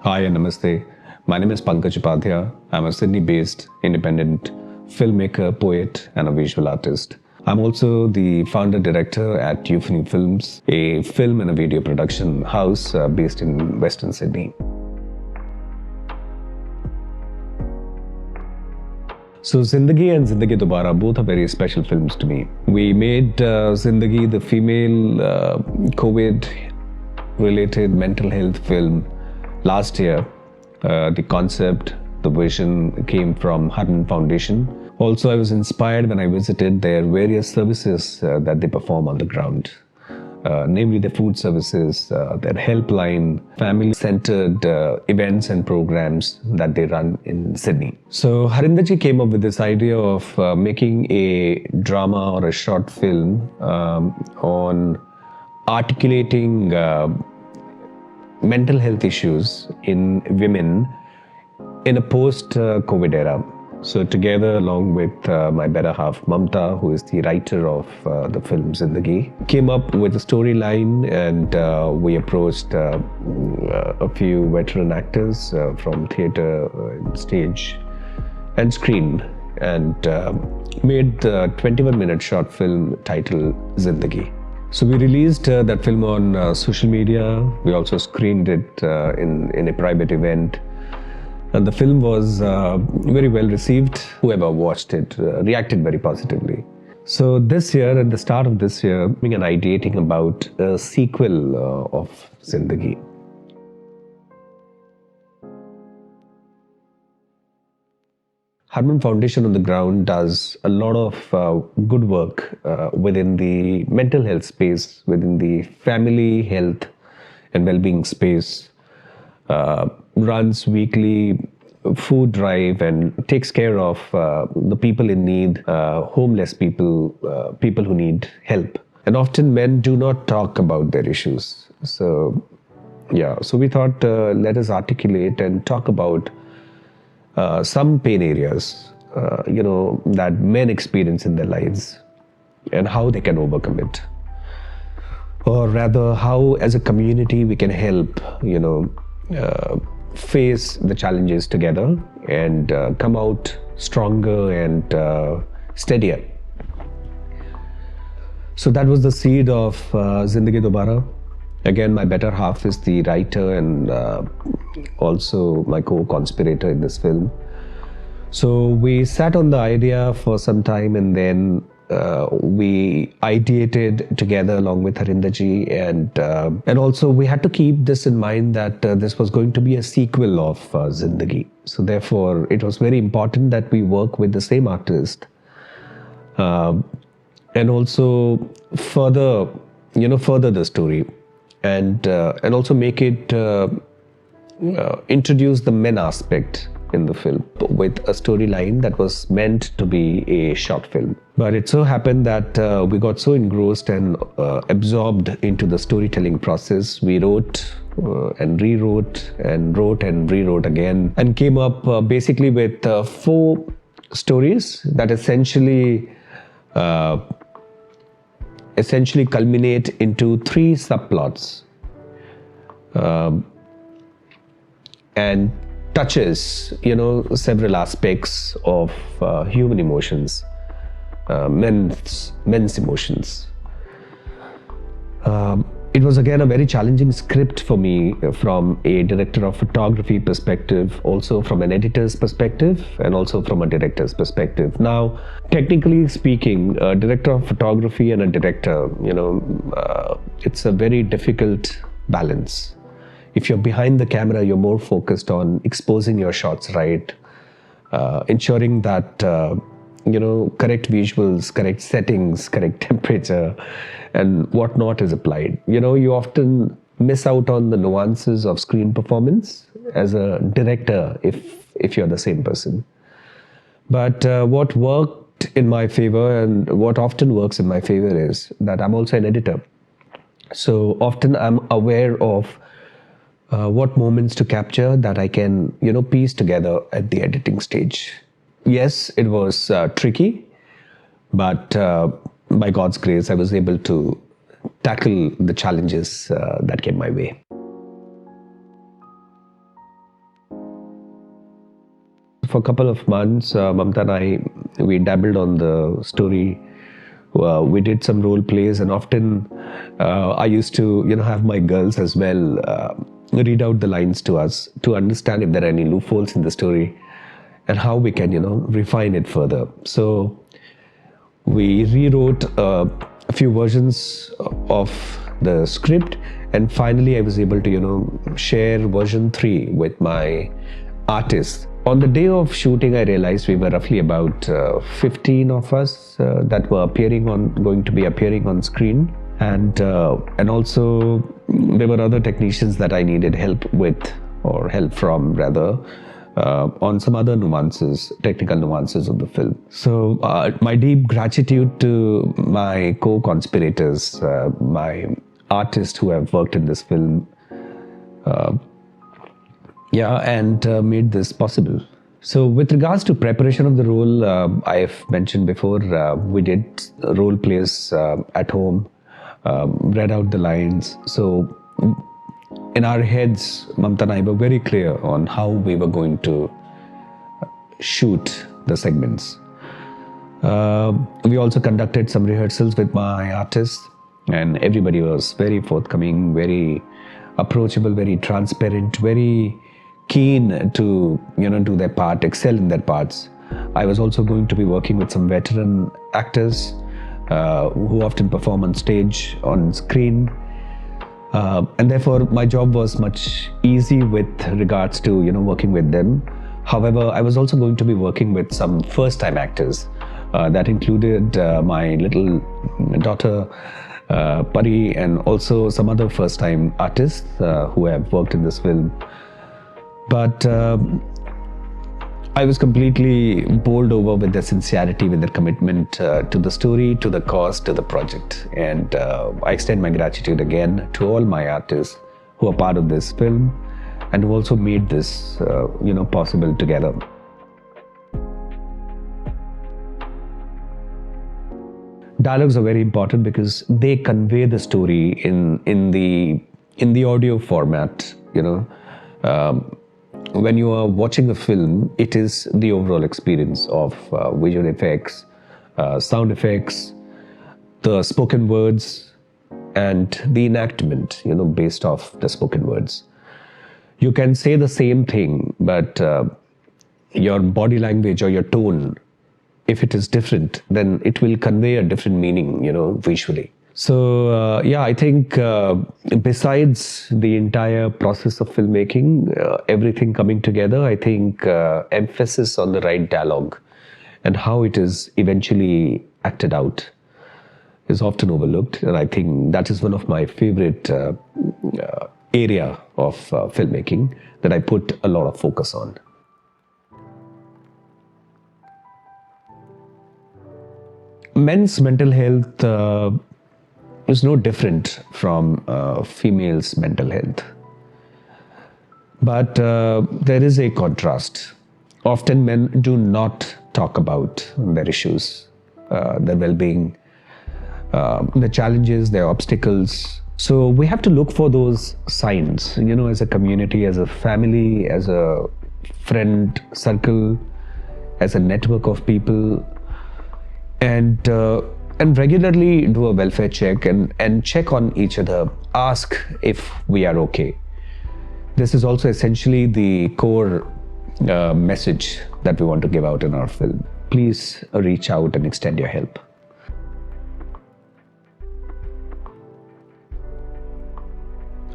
Hi and Namaste. My name is Pankaj Upadhayay. I'm a Sydney-based independent filmmaker, poet, and a visual artist. I'm also the founder-director at Euphony Films, a film and a video production house based in Western Sydney. So Zindagi and Zindagi Dobaara both are very special films to me. We made Zindagi, the female COVID-related mental health film, last year. The concept, the vision came from Harman Foundation. Also, I was inspired when I visited their various services that they perform on the ground. Namely the food services, their helpline, family-centered events and programs that they run in Sydney. So Harinderji came up with this idea of making a drama or a short film on articulating mental health issues in women in a post-COVID era. So together, along with my better half, Mamta, who is the writer of the film Zindagi, came up with a storyline, and we approached a few veteran actors from theatre, stage and screen, and made the 21-minute short film titled Zindagi. So we released that film on social media. We also screened it in a private event. And the film was very well received. Whoever watched it reacted very positively. So this year, at the start of this year, we began ideating about a sequel of Zindagi. Harman Foundation on the ground does a lot of good work within the mental health space, within the family health and well-being space. Runs weekly food drive and takes care of the people in need, homeless people, people who need help. And often men do not talk about their issues. So we thought, let us articulate and talk about some pain areas, that men experience in their lives and how they can overcome it. Or rather, how as a community we can help, face the challenges together and come out stronger and steadier. So that was the seed of Zindagi Dobaara. Again, my better half is the writer and also my co-conspirator in this film. So we sat on the idea for some time, and then we ideated together along with Harinderji, and also we had to keep this in mind that this was going to be a sequel of Zindagi. So therefore, it was very important that we work with the same artist and also further the story. And also make it introduce the men aspect in the film with a storyline that was meant to be a short film. But it so happened that we got so engrossed and absorbed into the storytelling process. We wrote and rewrote and wrote and rewrote again, and came up basically with 4 stories that essentially culminate into 3 subplots and touches, several aspects of human emotions, men's emotions. It was again a very challenging script for me from a director of photography perspective, also from an editor's perspective, and also from a director's perspective. Now, technically speaking, a director of photography and a director, it's a very difficult balance. If you're behind the camera, you're more focused on exposing your shots right, ensuring that correct visuals, correct settings, correct temperature, and whatnot is applied. You often miss out on the nuances of screen performance as a director if you're the same person. But what worked in my favor and what often works in my favor is that I'm also an editor. So often I'm aware of what moments to capture that I can, piece together at the editing stage. Yes, it was tricky, but by God's grace, I was able to tackle the challenges that came my way. for a couple of months, Mamta and we dabbled on the story. We did some role plays, and often I used to, have my girls as well read out the lines to us to understand if there are any loopholes in the story and how we can, refine it further. So we rewrote a few versions of the script, and finally I was able to, share version 3 with my artists. On the day of shooting, I realized we were roughly about 15 of us that were going to be appearing on screen, and also there were other technicians that I needed help from rather, on some other technical nuances of the film. So my deep gratitude to my co-conspirators, my artists who have worked in this film, and made this possible. So with regards to preparation of the role, I've mentioned before, we did role plays at home, read out the lines. So in our heads, Mamta and I were very clear on how we were going to shoot the segments. We also conducted some rehearsals with my artists, and everybody was very forthcoming, very approachable, very transparent, very keen to do their part, excel in their parts. I was also going to be working with some veteran actors who often perform on stage, on screen, and therefore my job was much easy with regards to working with them. However, I was also going to be working with some first-time actors that included my little daughter Pari, and also some other first-time artists who have worked in this film. But I was completely bowled over with their sincerity, with their commitment to the story, to the cause, to the project. And I extend my gratitude again to all my artists who are part of this film and who also made this, possible together. Dialogues are very important because they convey the story in the audio format. When you are watching a film, it is the overall experience of visual effects, sound effects, the spoken words, and the enactment, based off the spoken words. You can say the same thing, but your body language or your tone, if it is different, then it will convey a different meaning, visually. So, I think besides the entire process of filmmaking, everything coming together, I think emphasis on the right dialogue and how it is eventually acted out is often overlooked. And I think that is one of my favorite area of filmmaking that I put a lot of focus on. Men's mental health is no different from females' mental health. But there is a contrast. Often men do not talk about their issues, their well-being, the challenges, their obstacles. So we have to look for those signs, as a community, as a family, as a friend circle, as a network of people, and regularly do a welfare check and check on each other, ask if we are okay. This is also essentially the core message that we want to give out in our film. Please reach out and extend your help.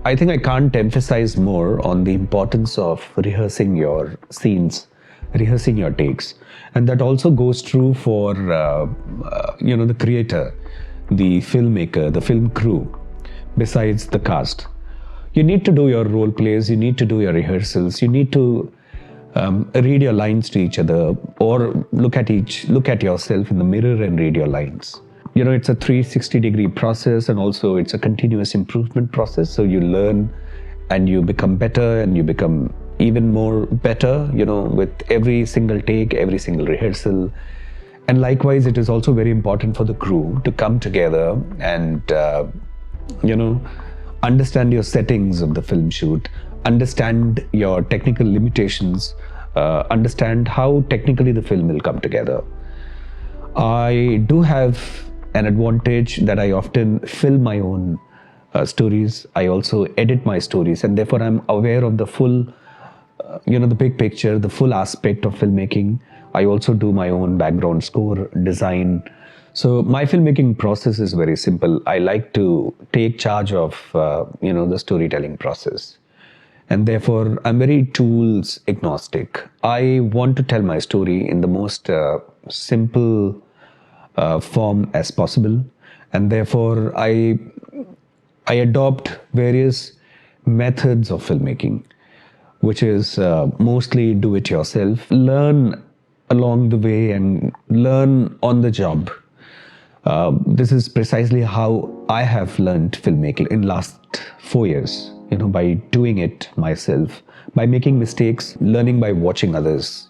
I think I can't emphasize more on the importance of rehearsing your scenes, rehearsing your takes. And that also goes true for, the creator, the filmmaker, the film crew, besides the cast. You need to do your role plays, you need to do your rehearsals, you need to read your lines to each other, or look at yourself in the mirror and read your lines. It's a 360-degree process, and also it's a continuous improvement process. So you learn and you become better, and you become even more better, with every single take, every single rehearsal. And likewise, it is also very important for the crew to come together and, understand your settings of the film shoot, understand your technical limitations, understand how technically the film will come together. I do have an advantage that I often film my own stories. I also edit my stories, and therefore I'm aware of the full, the big picture, the full aspect of filmmaking. I also do my own background score, design. So my filmmaking process is very simple. I like to take charge of, the storytelling process. And therefore, I'm very tools agnostic. I want to tell my story in the most simple form as possible, and therefore I adopt various methods of filmmaking, which is mostly do it yourself, learn along the way, and learn on the job. This is precisely how I have learned filmmaking in last 4 years. By doing it myself, by making mistakes, learning by watching others.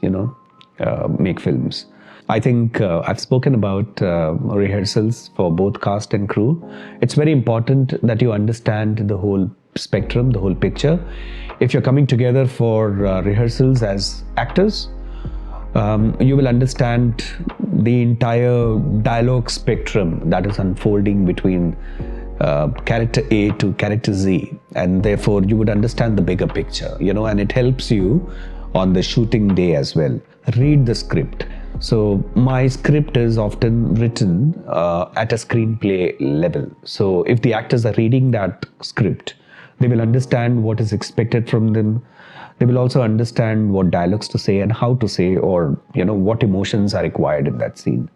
Make films. I think I've spoken about rehearsals for both cast and crew. It's very important that you understand the whole spectrum, the whole picture. If you're coming together for rehearsals as actors, you will understand the entire dialogue spectrum that is unfolding between character A to character Z, and therefore you would understand the bigger picture, and it helps you on the shooting day as well. Read the script. So my script is often written at a screenplay level. So if the actors are reading that script, they will understand what is expected from them. They will also understand what dialogues to say and how to say, or what emotions are required in that scene.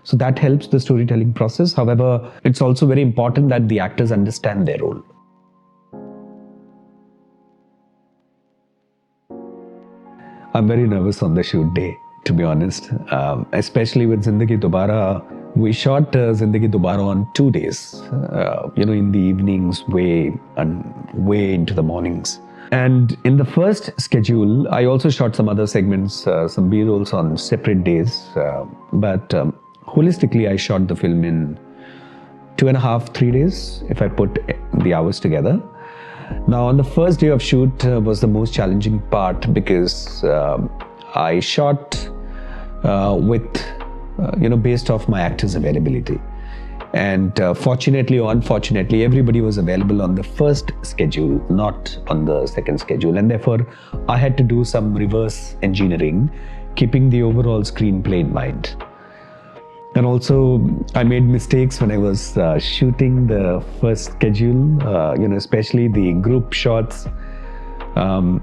So that helps the storytelling process. However, it's also very important that the actors understand their role. I'm very nervous on the shoot day, to be honest. Especially with Zindagi Dobaara. We shot Zindagi Dobaara on 2 days, in the evenings, way into the mornings. And in the first schedule, I also shot some other segments, some B-rolls on separate days. But holistically, I shot the film in 2.5, 3 days, if I put the hours together. Now, on the first day of shoot was the most challenging part, because I shot based off my actors' availability. And fortunately or unfortunately, everybody was available on the first schedule, not on the second schedule. And therefore, I had to do some reverse engineering, keeping the overall screenplay in mind. And also, I made mistakes when I was shooting the first schedule, especially the group shots, some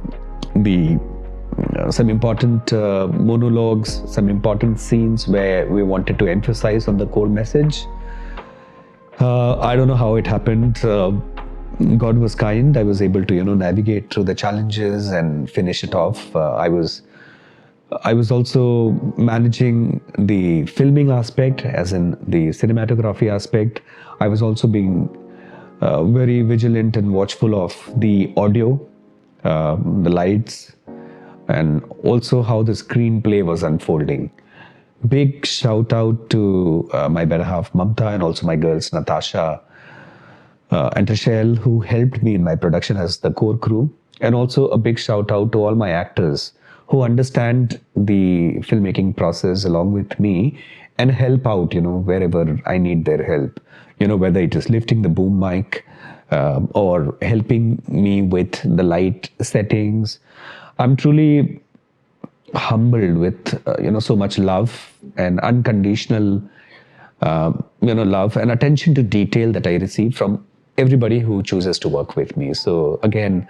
important monologues, some important scenes where we wanted to emphasize on the core message. I don't know how it happened. God was kind. I was able to, navigate through the challenges and finish it off. I was also managing the filming aspect, as in the cinematography aspect. I was also being very vigilant and watchful of the audio, the lights, and also how the screenplay was unfolding. Big shout out to my better half Mamta, and also my girls Natasha and Rochelle, who helped me in my production as the core crew. And also a big shout out to all my actors who understand the filmmaking process along with me and help out, wherever I need their help. Whether it is lifting the boom mic or helping me with the light settings. I'm truly humbled with so much love and unconditional love and attention to detail that I receive from everybody who chooses to work with me. So again,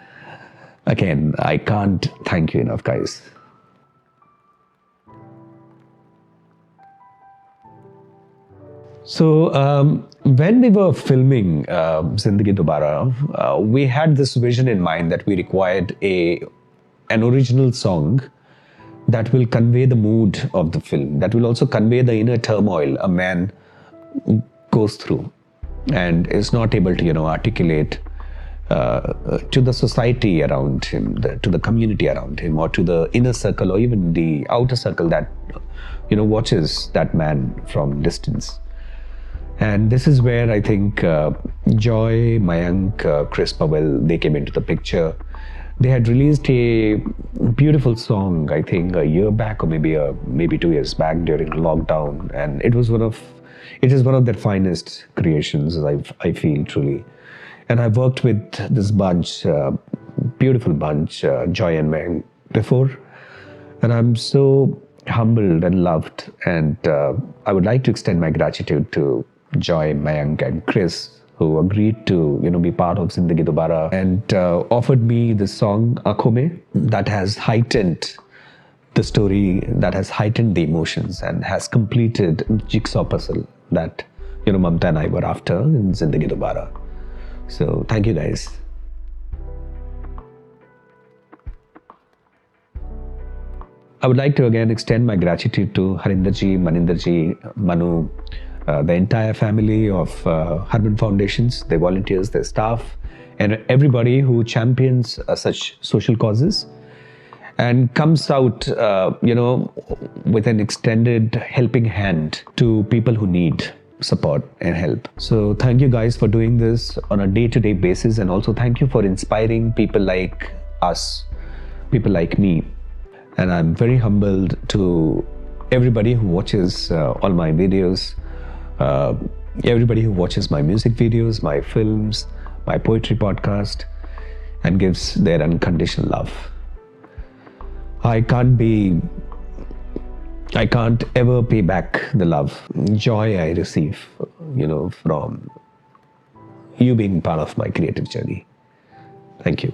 I can't thank you enough, guys. So when we were filming Zindagi Dobaara, we had this vision in mind that we required an original song that will convey the mood of the film, that will also convey the inner turmoil a man goes through and is not able to, articulate to the society around him, to the community around him, or to the inner circle, or even the outer circle that, watches that man from distance. And this is where I think Joy, Mayank, Chris Powell, they came into the picture. They had released a beautiful song, I think, a year back or maybe 2 years back during lockdown, and it is one of their finest creations. I feel truly, and I've worked with this bunch, beautiful bunch, Joy and Meng, before, and I'm so humbled and loved. And I would like to extend my gratitude to Joy, Mayank, and Chris, who agreed to be part of Zindagi Dobaara and offered me this song Aankhon Mein that has heightened the story, that has heightened the emotions, and has completed the jigsaw puzzle that Mamta and I were after in Zindagi Dobaara. So thank you guys. I would like to again extend my gratitude to Harinder ji, Maninder ji, Manu, the entire family of Harman Foundations, their volunteers, their staff, and everybody who champions such social causes and comes out, with an extended helping hand to people who need support and help. So thank you guys for doing this on a day-to-day basis, and also thank you for inspiring people like us, people like me. And I'm very humbled to everybody who watches all my videos, everybody who watches my music videos, my films, my poetry podcast, and gives their unconditional love. I can't ever pay back the love, joy I receive, from you being part of my creative journey. Thank you.